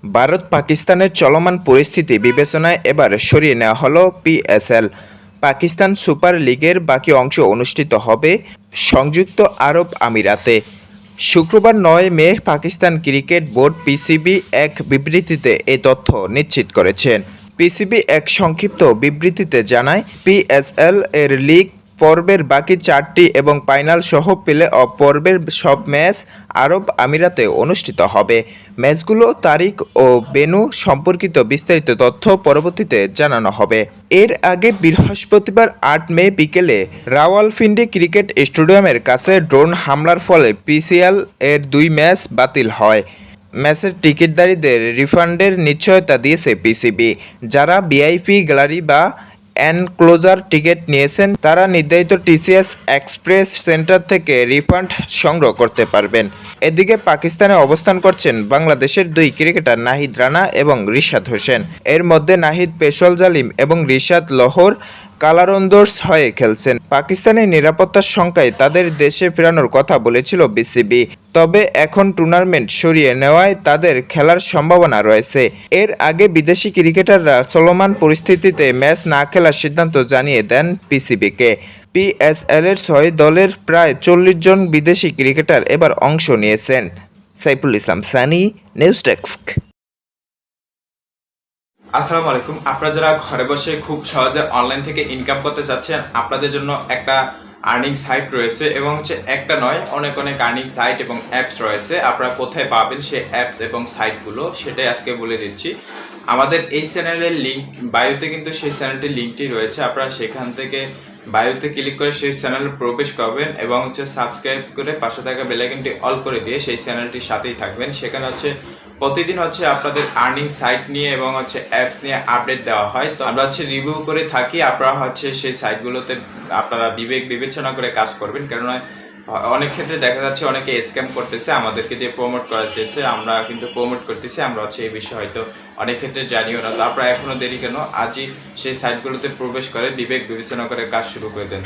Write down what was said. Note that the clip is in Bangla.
ভারত পাকিস্তানের চলমান পরিস্থিতি বিবেচনায় এবার সরিয়ে নেওয়া হলো পিএসএল। পাকিস্তান সুপার লিগের বাকি অংশ অনুষ্ঠিত হবে সংযুক্ত আরব আমিরাতে। শুক্রবার ৯ মে পাকিস্তান ক্রিকেট বোর্ড পিসিবি এক বিবৃতিতে এই তথ্য নিশ্চিত করেছেন। পিসিবি এক সংক্ষিপ্ত বিবৃতিতে জানায়, পিএসএল এর লিগ পর্বের বাকি 4টি এবং ফাইনাল সহ প্লে অফ পর্বের সব ম্যাচ আরব আমিরাতে অনুষ্ঠিত হবে। ম্যাচগুলো তারিখ ও ভেন্যু সম্পর্কিত বিস্তারিত তথ্য পরবর্তীতে জানানো হবে। এর আগে বৃহস্পতিবার ৮ মে বিকেলে রাওয়ালপিন্ডি ক্রিকেট স্টেডিয়ামের কাছে ড্রোন হামলার ফলে পিসিএল এর 2 ম্যাচ বাতিল হয়। ম্যাচের টিকিটধারীদের রিফান্ডের নিশ্চয়তা দিয়েছে পিসিবি। যারা ভিআইপি গ্যালারি বা এনক্লোজার টিকিট নিয়েছেন তারা নির্ধারিত টিসিএস এক্সপ্রেস সেন্টার থেকে রিফান্ড সংগ্রহ করতে পারবেন। এদিকে পাকিস্তানে অবস্থান করছেন বাংলাদেশের 2 ক্রিকেটার নাহিদ রানা এবং রিশাদ হোসেন। এর মধ্যে নাহিদ পেশল জালিম এবং রিশাদ লাহোর কালারন্দর্স হয়ে খেলছেন। পাকিস্তানের নিরাপত্তার শঙ্কায় তাদের দেশে ফেরানোর কথা বলেছিল বিসিবি, তবে এখন টুর্নামেন্ট সরিয়ে নেওয়ায় তাদের খেলার সম্ভাবনা রয়েছে। এর আগে বিদেশি ক্রিকেটাররা চলমান পরিস্থিতিতে ম্যাচ না খেলার সিদ্ধান্ত জানিয়ে দেন পিসিবিকে। পিএসএল-এর 6 দলের প্রায় 40 জন বিদেশি ক্রিকেটার এবার অংশ নিয়েছেন। Saiful Islam Sunny, news desk. আসসালামু আলাইকুম। আপনারা যারা ঘরে বসে খুব সহজে অনলাইন থেকে ইনকাম করতে চাচ্ছেন, আপনাদের জন্য একটা আর্নিং সাইট রয়েছে এবং একটা নয়, অনেক আর্নিং সাইট এবং অ্যাপস রয়েছে। আপনারা কোথায় পাবেন সেই অ্যাপস এবং সাইটগুলো, সেটাই আজকে বলে দিচ্ছি। আমাদের এই চ্যানেলের লিঙ্ক বায়োতে কিন্তু সেই চ্যানেলটির লিঙ্কটি রয়েছে। আপনারা সেখান থেকে বায়োতে ক্লিক করে সেই চ্যানেলে প্রবেশ করবেন এবং সাবস্ক্রাইব করে পাশে থাকা বেল আইকনটি অল করে দিয়ে সেই চ্যানেলটির সাথেই থাকবেন। সেখানে প্রতিদিন আপনাদের আর্নিং সাইট নিয়ে এবং অ্যাপস নিয়ে আপডেট দেওয়া হয়। তো আমরা রিভিউ করে থাকি। আপনারা সেই সাইটগুলোতে আপনারা বিবেচনা করে কাজ করবেন, কেননা অনেক ক্ষেত্রে দেখা যাচ্ছে অনেকে স্ক্যাম করতেছে, আমাদেরকে দিয়ে প্রমোট করাতেছে। আমরা কিন্তু প্রমোট করতেছি, আমরা এই বিষয়ে হয়তো অনেক ক্ষেত্রে জানিও না। তো আপনারা এখনো দেরি কেন, আজই সেই সাইটগুলোতে প্রবেশ করে বিবেচনা করে কাজ শুরু করে দেন।